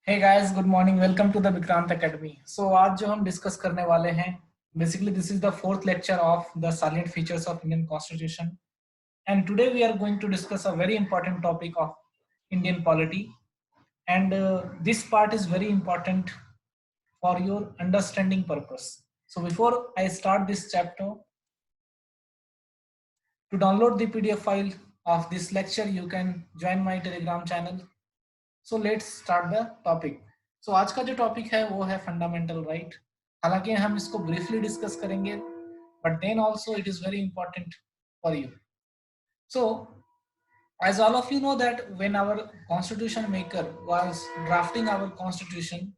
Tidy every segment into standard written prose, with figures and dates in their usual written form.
Hey guys, good morning. Welcome to the Vikrant Academy. So आज जो हम discuss करने वाले हैं, basically this is the fourth lecture of the salient features of Indian Constitution. And today we are going to discuss a very important topic of Indian polity. And this part is very important for your understanding purpose. So before I start this chapter, to download the PDF file of this lecture, you can join my Telegram channel. So let's start the topic. So आज का जो topic है वो है fundamental right. हालांकि हम इसको briefly discuss करेंगे, but then also it is very important for you. So as all of you know that when our constitution maker was drafting our constitution,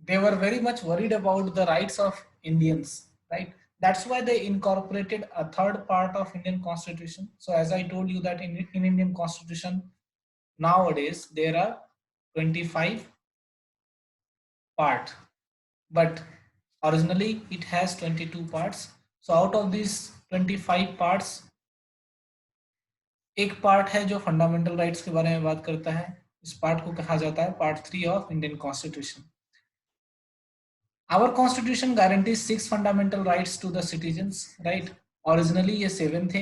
they were very much worried about the rights of Indians, right? That's why they incorporated a third part of Indian constitution. So as I told you that in Indian constitution nowadays there are 25 part, but originally it has 22 parts. So out of these 25 parts, एक part है जो fundamental rights के बारे में बात करता है. इस पार्ट को कहा जाता है part 3 of Indian constitution. Our constitution guarantees 6 fundamental rights to the citizens, right. Originally ये 7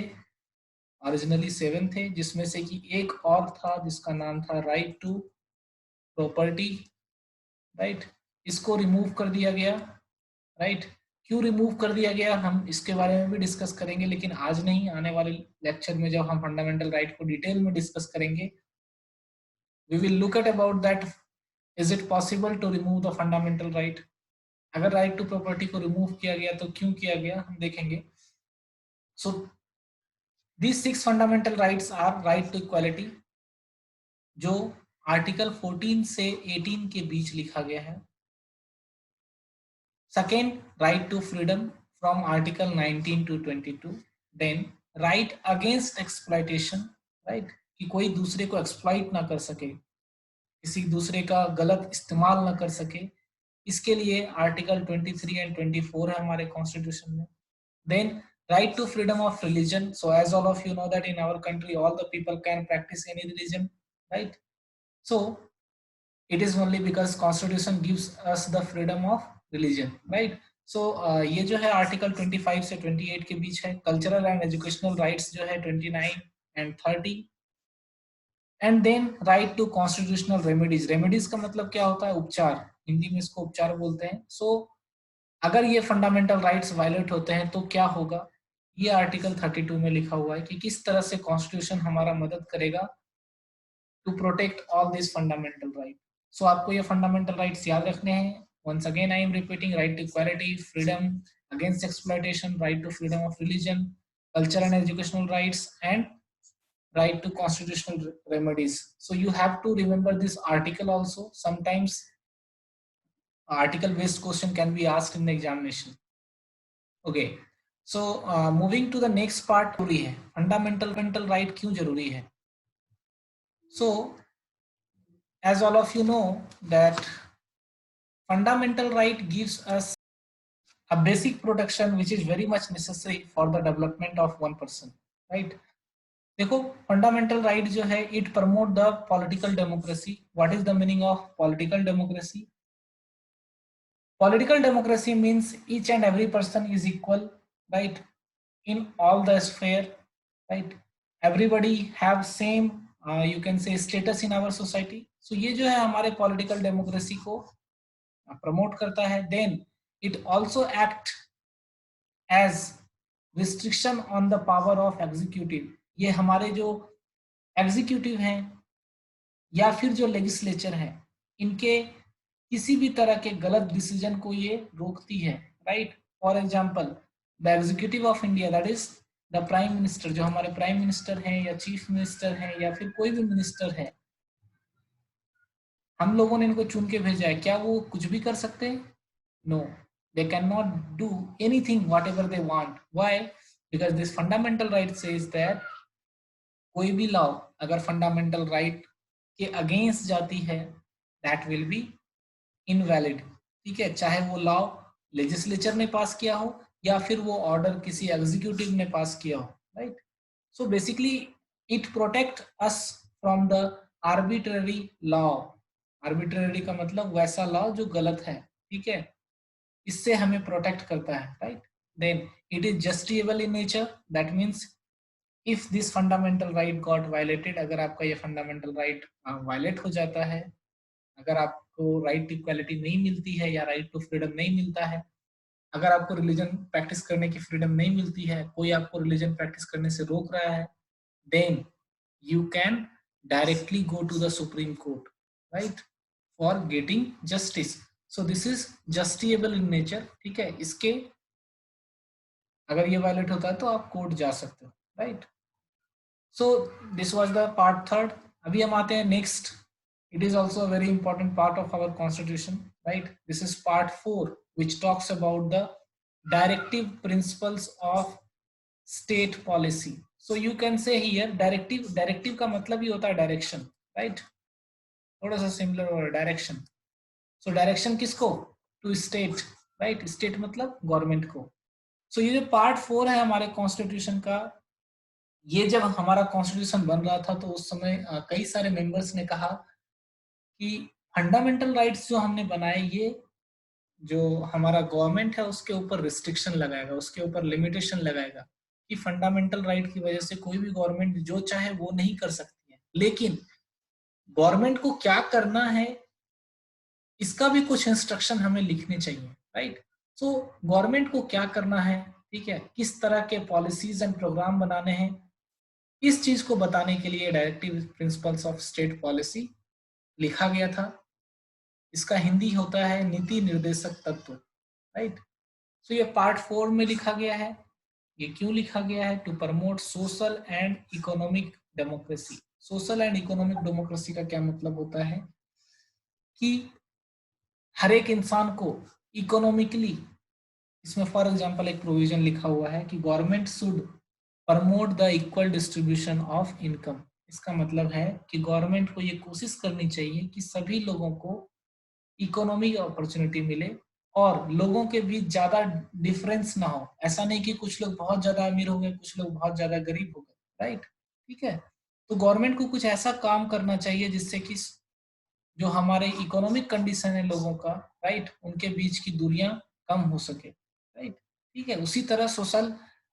थे, जिसमें से कि एक और था जिसका नाम था राइट टू प्रॉपर्टी, राइट. इसको रिमूव कर दिया गया, राइट. क्यों रिमूव कर दिया गया हम इसके बारे में भी डिस्कस करेंगे, लेकिन आज नहीं, आने वाले लेक्चर में जब हम फंडामेंटल राइट को डिटेल में डिस्कस करेंगे, we will look at about that is it possible to remove the fundamental right. अगर राइट टू प्रॉपर्टी को रिमूव किया गया तो क्यों किया गया हम देखेंगे. So these 6 fundamental rights are right to equality, जो आर्टिकल 14 से 18 के बीच लिखा गया है. Second, right to freedom from Article 19 to 22. Then, right against exploitation, right? कि कोई दूसरे को एक्सप्लॉइट ना कर सके, किसी दूसरे का गलत इस्तेमाल ना कर सके, इसके लिए आर्टिकल 23 एंड 24 है हमारे कॉन्स्टिट्यूशन में. Then, right to freedom of religion. So, as all of you know that in our country, all the people can practice any religion, right? So, it is only because constitution gives us the freedom of religion, right? So ये जो है article 25 से 28 के बीच है. Cultural and educational rights जो है 29 and 30. And then right to constitutional remedies. Remedies का मतलब क्या होता है? उपचार. हिंदी में इसको उपचार बोलते हैं. सो अगर ये फंडामेंटल राइट्स वायलेट होते हैं तो क्या होगा, ये आर्टिकल 32 में लिखा हुआ है कि किस तरह से कॉन्स्टिट्यूशन हमारा मदद करेगा to protect all this fundamental right. So आपको ये फंडामेंटल राइट्स याद रखने हैं. Once again, I am repeating: right to equality, freedom against exploitation, right to freedom of religion, cultural and educational rights, and right to constitutional remedies. So you have to remember this article also. Sometimes article-based question can be asked in the examination. Okay. So moving to the next part, जरूरी है fundamental right क्यों जरूरी है? So as all of you know that fundamental right gives us a basic protection which is very much necessary for the development of one person, right? देखो fundamental right जो है it promote the political democracy. What is the meaning of political democracy? Political democracy means each and every person is equal, right, in all the sphere, right. Everybody have same you can say status in our society. So ये जो है हमारे political democracy को promote करता है. Then it also act as restriction on the power of executive. ये हमारे जो एग्जीक्यूटिव हैं या फिर जो लेजिस्लेचर है, इनके किसी भी तरह के गलत डिसीजन को ये रोकती है, right. For example the executive of India, that is the prime minister. जो हमारे प्राइम मिनिस्टर हैं या चीफ मिनिस्टर हैं या फिर कोई भी मिनिस्टर है, हम लोगों ने इनको चुन के भेजा है. क्या वो कुछ भी कर सकते हैं? No, they cannot do anything whatever they want. Why? Because this fundamental right says that कोई भी लॉ अगर फंडामेंटल राइट के अगेंस्ट जाती है that will be invalid. ठीक है, चाहे वो लॉ लेजिस्लेचर ने पास किया हो या फिर वो ऑर्डर किसी एग्जीक्यूटिव ने पास किया हो, right. So basically it protect us from the arbitrary law. Arbitrary का मतलब वैसा लॉ जो गलत है, ठीक है, इससे हमें प्रोटेक्ट करता है, right. Then it is justifiable in nature, that means if this fundamental right got violated, अगर आपका ये फंडामेंटल राइट वायलेट हो जाता है, अगर आपको राइट टू इक्वालिटी नहीं मिलती है या राइट टू फ्रीडम नहीं मिलता है, अगर आपको रिलीजन प्रैक्टिस करने की फ्रीडम नहीं मिलती है, कोई आपको रिलीजन प्रैक्टिस करने से रोक रहा है, then you can directly go to the Supreme Court, right, for getting justice. So this is justiciable in nature, ठीक है, इसके अगर ये वायलेट होता है तो आप कोर्ट जा सकते हो, right. So this was the part third. अभी हम आते हैं next, it is also very important part of our constitution, right. This is part four which talks about the directive principles of state policy. So you can say here directive, directive का मतलब ही होता है direction, right, थोड़ा सा similar हो रहा है direction. So direction किसको? टू स्टेट, राइट, स्टेट मतलब गवर्नमेंट को। सो ये जो पार्ट फोर है हमारे कॉन्स्टिट्यूशन का, ये जब हमारा कॉन्स्टिट्यूशन बन रहा था तो उस समय कई सारे मेंबर्स ने कहा कि फंडामेंटल राइट्स जो हमने बनाए, ये जो हमारा गवर्नमेंट है उसके ऊपर रिस्ट्रिक्शन लगाएगा, उसके ऊपर लिमिटेशन लगाएगा कि फंडामेंटल राइट की वजह से कोई भी गवर्नमेंट जो चाहे वो नहीं कर सकती है। लेकिन गवर्नमेंट को क्या करना है इसका भी कुछ इंस्ट्रक्शन हमें लिखने चाहिए, राइट। सो गवर्नमेंट को क्या करना है, ठीक है, किस तरह के पॉलिसीज एंड प्रोग्राम बनाने हैं, इस चीज को बताने के लिए directive principles of state policy लिखा गया था। इसका हिंदी होता है नीति निर्देशक तत्व, राइट। सो ये पार्ट फोर में लिखा गया है। ये क्यों लिखा गया है? To promote social and economic democracy. Social and economic democracy का क्या मतलब होता है कि हर एक इंसान को इकोनॉमिकली, इसमें फॉर एग्जांपल एक प्रोविजन लिखा हुआ है कि government should promote the equal distribution of income. इसका मतलब है कि गवर्नमेंट को ये कोशिश करनी चाहिए कि सभी लोगों को इकोनॉमिक अपॉर्चुनिटी मिले और लोगों के बीच ज्यादा डिफरेंस ना हो। ऐसा नहीं कि कुछ लोग बहुत ज्यादा अमीर हो गए, कुछ लोग बहुत ज्यादा गरीब हो गए, राइट, ठीक है। तो गवर्नमेंट को कुछ ऐसा काम करना चाहिए जिससे कि जो हमारे इकोनॉमिक कंडीशन है लोगों का, राइट, उनके बीच की दूरियां कम हो सके, राइट, ठीक है। उसी तरह सोशल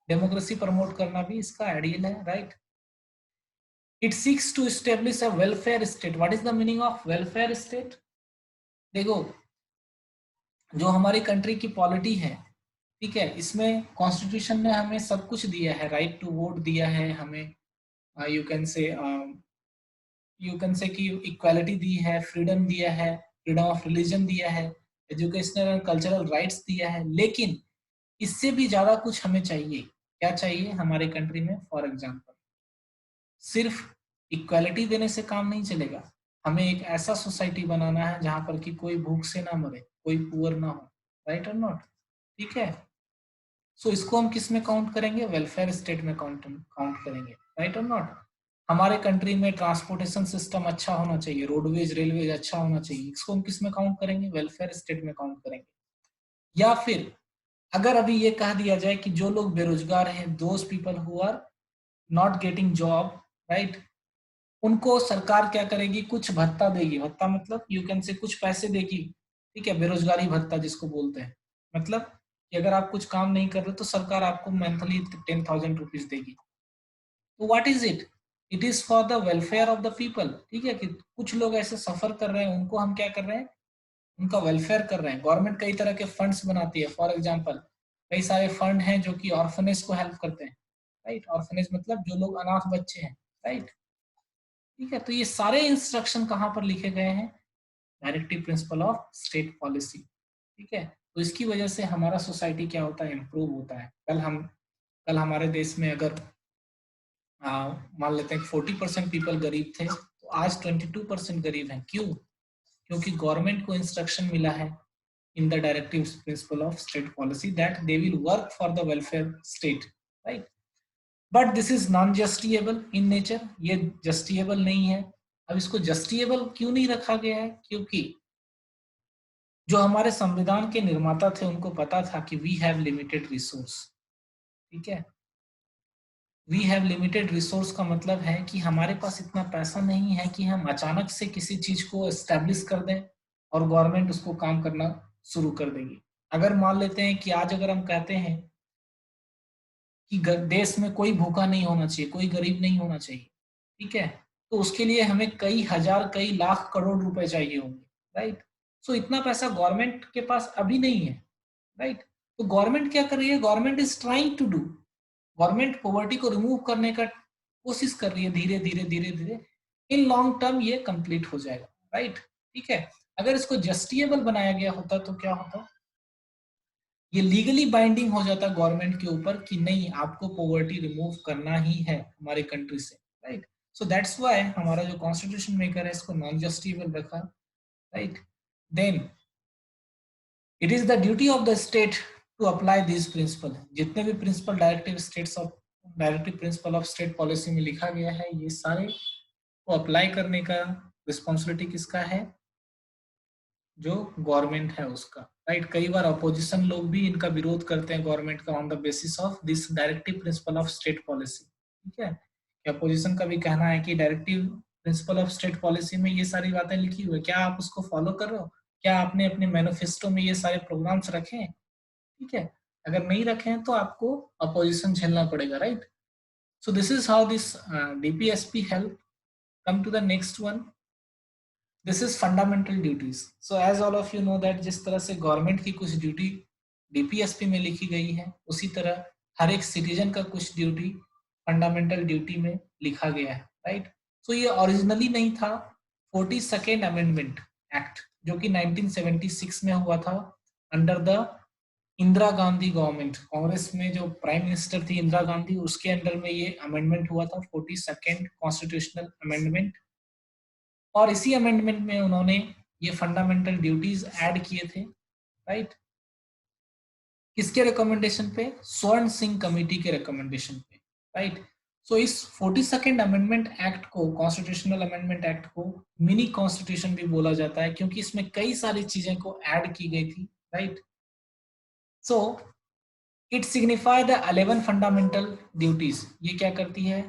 डेमोक्रेसी प्रमोट करना भी इसका आइडियल है, right. It seeks to establish a welfare state. What is the meaning of welfare state? देखो, जो हमारी कंट्री की पॉलिटी है, ठीक है, इसमें कॉन्स्टिट्यूशन ने हमें सब कुछ दिया है, राइट टू वोट दिया है हमें, यू कैन से कि इक्वालिटी दी है, फ्रीडम दिया है, फ्रीडम ऑफ रिलीजन दिया है, एजुकेशनल एंड कल्चरल राइट्स दिया है। लेकिन इससे भी ज्यादा कुछ हमें चाहिए। क्या चाहिए हमारे कंट्री में? फॉर एग्जाम्पल, सिर्फ इक्वालिटी देने से काम नहीं चलेगा, हमें एक ऐसा सोसाइटी बनाना है जहां पर कि कोई भूख से ना मरे, कोई पुअर ना हो, राइट और नॉट, ठीक है। सो इसको हम किस में काउंट करेंगे? वेलफेयर स्टेट में काउंट काउंट करेंगे, राइट और नॉट। हमारे कंट्री में ट्रांसपोर्टेशन सिस्टम अच्छा होना चाहिए, रोडवेज रेलवेज अच्छा होना चाहिए, इसको हम किस में काउंट करेंगे? वेलफेयर स्टेट में काउंट करेंगे। या फिर अगर अभी ये कह दिया जाए कि जो लोग बेरोजगार हैं, those people who are not getting job, right, उनको सरकार क्या करेगी? कुछ भत्ता देगी। भत्ता मतलब यू कैन से कुछ पैसे देगी, ठीक है, बेरोजगारी भत्ता जिसको बोलते हैं। मतलब कि अगर आप कुछ काम नहीं कर रहे तो सरकार आपको मंथली 10,000 रुपीज देगी। तो what is it? It is for the welfare of the people, ठीक है, कि कुछ लोग ऐसे सफर कर रहे हैं, उनको हम क्या कर रहे हैं? उनका वेलफेयर कर रहे हैं। गवर्नमेंट कई तरह के फंड्स बनाती है, फॉर एग्जाम्पल कई सारे फंड हैं जो कि ऑर्फनेज को हेल्प करते हैं, राइट। ऑर्फनेज मतलब जो लोग अनाथ बच्चे हैं, राइट, ठीक है। तो ये सारे इंस्ट्रक्शन कहाँ पर लिखे गए हैं? Directive principle of state policy, ठीक है। तो इसकी वजह से हमारा सोसाइटी क्या होता है? इम्प्रूव होता है। कल हमारे देश में अगर मान लेते हैं 40% पीपल गरीब थे, तो आज 22% गरीब हैं। क्यों? क्योंकि गवर्नमेंट को इंस्ट्रक्शन मिला है in the directive principle of state policy that they will work for the welfare state, right? But this is non-justiciable in nature, ये justiciable नहीं है। अब इसको justiciable क्यों नहीं रखा गया है? क्योंकि जो हमारे संविधान के निर्माता थे उनको पता था कि we have limited resource, ठीक है, वी हैव लिमिटेड रिसोर्स का मतलब है कि हमारे पास इतना पैसा नहीं है कि हम अचानक से किसी चीज को एस्टेब्लिश कर दें और गवर्नमेंट उसको काम करना शुरू कर देगी। अगर मान लेते हैं कि आज अगर हम कहते हैं कि देश में कोई भूखा नहीं होना चाहिए, कोई गरीब नहीं होना चाहिए, ठीक है, तो उसके लिए हमें कई हजार कई लाख करोड़ रुपए चाहिए होंगे, राइट। सो इतना पैसा गवर्नमेंट के पास अभी नहीं है, राइट। तो गवर्नमेंट क्या कर रही है, government is trying to do, government poverty को रिमूव करने का कोशिश कर रही है, धीरे धीरे धीरे धीरे। इन लॉन्ग टर्म ये कंप्लीट हो जाएगा, राइट, ठीक है। अगर इसको जस्टिएबल बनाया गया होता तो क्या होता, ये लीगली बाइंडिंग हो जाता गवर्नमेंट के ऊपर कि नहीं, आपको पॉवर्टी रिमूव करना ही है हमारे कंट्री से, राइट। सो दैट्स व्हाई हमारा जो कॉन्स्टिट्यूशन मेकर है इसको नॉन जस्टिएबल रखा, right. Then it is the duty of the state to apply this principle. जितने भी principle directive principle of state policy में लिखा गया है, ये सारे को अप्लाई करने का रिस्पॉन्सिबिलिटी किसका है, जो गवर्नमेंट है उसका, राइट। कई बार अपोजिशन लोग भी इनका विरोध करते हैं गवर्नमेंट का on the basis of this directive principle of state policy, ठीक है। अपोजिशन का भी कहना है कि directive principle of state policy में ये सारी बातें लिखी हुई है, क्या आप उसको फॉलो कर रहे हो, क्या आपने अपने मैनिफेस्टो में ये सारे प्रोग्राम्स रखे हैं, ठीक है। अगर नहीं रखे हैं तो आपको अपोजिशन झेलना पड़ेगा, right. So this is how this DPSP help. Come to the next one, this is fundamental duties. So as all of you know that जिस तरह से गवर्नमेंट की कुछ ड्यूटी डीपीएसपी में लिखी गई है, उसी तरह हर एक सिटीजन का कुछ ड्यूटी फंडामेंटल ड्यूटी में लिखा गया है, राइट। सो ये ओरिजिनली नहीं था, 42nd अमेंडमेंट एक्ट जो कि 1976 में हुआ था under the Indira Gandhi government, Congress में जो प्राइम मिनिस्टर थी इंदिरा गांधी, उसके अंडर में ये अमेंडमेंट हुआ था, 42nd कॉन्स्टिट्यूशनल अमेंडमेंट। और इसी अमेंडमेंट में उन्होंने ये फंडामेंटल ड्यूटीज ऐड किए थे, राइट। किसके रिकमेंडेशन पे, स्वर्ण सिंह कमेटी के रिकमेंडेशन पे, राइट। सो इस 42nd अमेंडमेंट एक्ट को, कॉन्स्टिट्यूशनल अमेंडमेंट एक्ट को मिनी कॉन्स्टिट्यूशन भी बोला जाता है, क्योंकि इसमें कई सारी चीजें को ऐड की गई थी, right. So it signify the 11 fundamental duties. ये क्या करती है,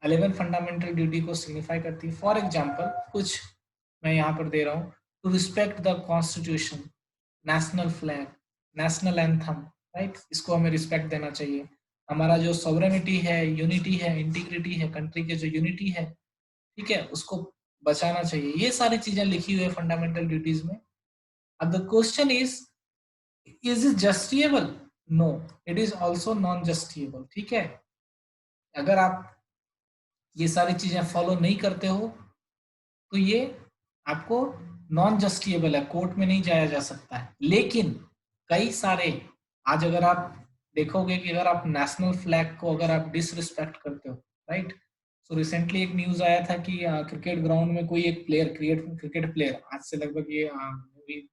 11 फंडामेंटल ड्यूटी को सिग्निफाई करती है। फॉर एग्जाम्पल कुछ मैं यहाँ पर दे रहा हूँ, to respect the constitution, national flag, national anthem, right, इसको हमें रिस्पेक्ट देना चाहिए। हमारा जो सॉवरेनिटी है, यूनिटी है, इंटीग्रिटी है, कंट्री के जो यूनिटी है, ठीक है, उसको बचाना चाहिए। ये सारी चीजें लिखी हुई है फंडामेंटल ड्यूटीज में। अब the question is it justiciable? No, it is also non justiciable, ठीक है। अगर आप ये सारी चीजें फॉलो नहीं करते हो तो ये आपको नॉन जस्टिएबल है, कोर्ट में नहीं जाया जा सकता है। लेकिन कई सारे, आज अगर आप देखोगे कि अगर आप नेशनल फ्लैग को अगर आप डिसरिस्पेक्ट करते हो, राइट। सो रिसेंटली एक न्यूज आया था कि क्रिकेट ग्राउंड में कोई एक प्लेयर, क्रिकेट प्लेयर, आज से लगभग ये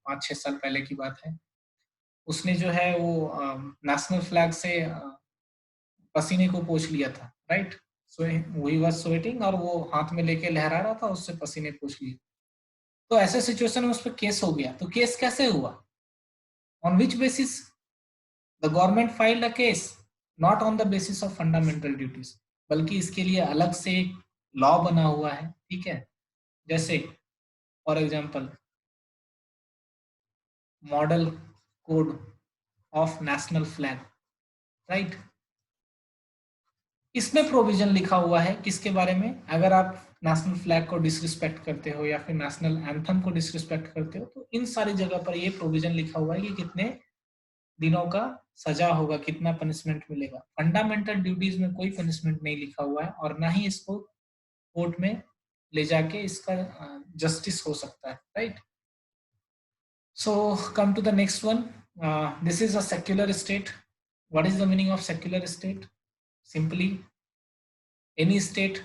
5-6 साल पहले की बात है, उसने जो है वो नेशनल फ्लैग से पसीने को पोंछ लिया था, right. So he was sweating और वो हाथ में लेके लहरा रहा था, उससे पसीने पोंछ लिए। तो ऐसे सिचुएशन में उस पर केस हो गया। तो केस कैसे हुआ, on which basis the government filed a case, not on the basis of fundamental duties, बल्कि इसके लिए अलग से एक लॉ बना हुआ है, ठीक है। जैसे for example model code of national flag, right. इसमें प्रोविजन लिखा हुआ है किसके बारे में, अगर आप नेशनल फ्लैग को डिसरिस्पेक्ट करते हो या फिर नेशनल एंथम को डिसरिस्पेक्ट करते हो, तो इन सारी जगह पर ये प्रोविजन लिखा हुआ है कि कितने दिनों का सजा होगा, कितना पनिशमेंट मिलेगा। फंडामेंटल ड्यूटीज में कोई पनिशमेंट नहीं लिखा हुआ है और ना ही इसको कोर्ट में ले जाके इसका जस्टिस हो सकता है, right. So come to the next one, this is a secular state. What is the meaning of secular state? Simply any state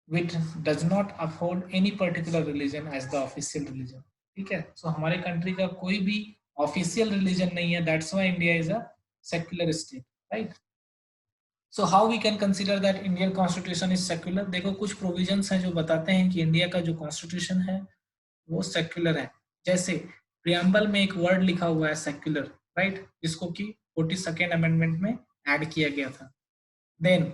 which does not uphold any particular religion as the official religion, ठीक है। सो हमारे country का कोई भी official religion नहीं है, that's why India is a secular state, right. So how we can consider that Indian constitution is secular? देखो कुछ प्रोविजंस हैं जो बताते हैं कि इंडिया का जो कॉन्स्टिट्यूशन है वो सेक्युलर है। जैसे प्रियम्बल में एक वर्ड लिखा हुआ है सेक्युलर, राइट, जिसको कि 42nd अमेंडमेंट में ऐड किया गया था। देन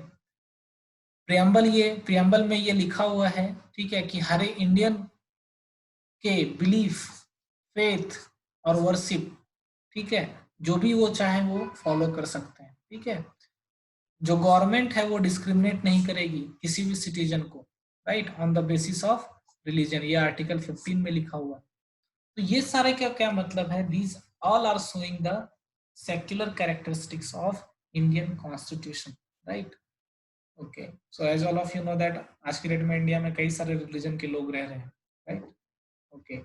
प्रियम्बल में ये लिखा हुआ है, ठीक है, कि हर इंडियन के बिलीफ, फेथ और वर्शिप, ठीक है, जो भी वो चाहे वो फॉलो कर सकते हैं, ठीक है। जो गवर्नमेंट है वो डिस्क्रिमिनेट नहीं करेगी किसी भी सिटीजन को, right, on the basis of religion, ये आर्टिकल 15 में लिखा हुआ है। तो ये सारे क्या क्या मतलब है, these all are showing the secular characteristics of Indian constitution, right. Okay, so as all of you know that आज की डेट में इंडिया में कई सारे रिलीजन के लोग रह रहे हैं, राइट। ओके,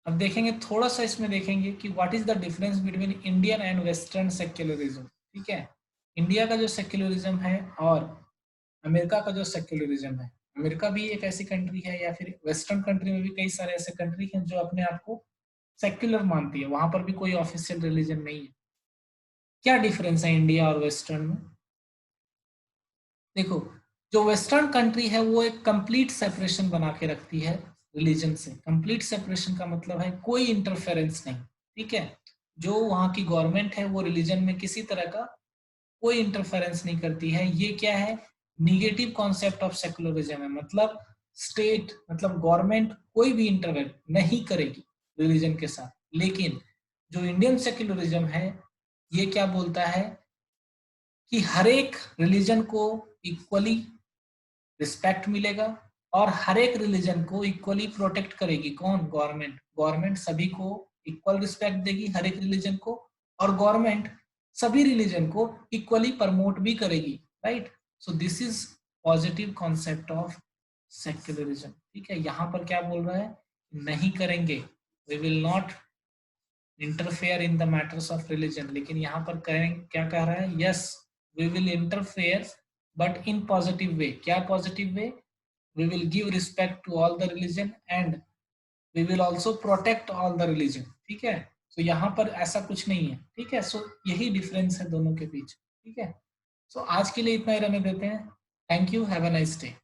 अब देखेंगे थोड़ा सा, इसमें देखेंगे कि what is the difference between Indian and western secularism, ठीक है। इंडिया का जो सेक्युलरिज्म है और अमेरिका का जो सेक्युलरिज्म है, अमेरिका भी एक ऐसी कंट्री है या फिर वेस्टर्न कंट्री में भी कई सारे ऐसे कंट्री हैं जो अपने आप को सेक्युलर मानती है, वहां पर भी कोई ऑफिशियल रिलीजन नहीं है। क्या डिफरेंस है इंडिया और वेस्टर्न में? देखो, जो वेस्टर्न कंट्री है वो एक कंप्लीट सेपरेशन बना के रखती है रिलीजन से। कंप्लीट सेपरेशन का मतलब है कोई इंटरफेरेंस नहीं, ठीक है। जो वहाँ की गवर्नमेंट है वो रिलीजन में किसी तरह का कोई इंटरफेरेंस नहीं करती है। ये क्या है, निगेटिव कॉन्सेप्ट ऑफ सेकुलरिज्म है। मतलब स्टेट, मतलब गवर्नमेंट कोई भी इंटरवेंट नहीं करेगी रिलीजन के साथ। लेकिन जो इंडियन सेकुलरिज्म है ये क्या बोलता है कि हर एक रिलीजन को इक्वली रिस्पेक्ट मिलेगा और हर एक रिलीजन को इक्वली प्रोटेक्ट करेगी। कौन? गवर्नमेंट। गवर्नमेंट सभी को इक्वल रिस्पेक्ट देगी, हर एक रिलीजन को, और गवर्नमेंट सभी रिलीजन को इक्वली प्रमोट भी करेगी, right. So this is positive concept of secularism, ठीक है। यहाँ पर क्या बोल रहा है, नहीं करेंगे, we will not interfere in the matters of religion. लेकिन यहाँ पर करें, क्या कह रहा है, yes we will interfere but in positive way. क्या positive way? we will give respect to all the religion and we will also protect all the religion, ठीक है। so यहाँ पर ऐसा कुछ नहीं है, ठीक है। so यही डिफरेंस है दोनों के बीच, ठीक है। so आज के लिए इतना ही रहने देते हैं। Thank you, have a nice day.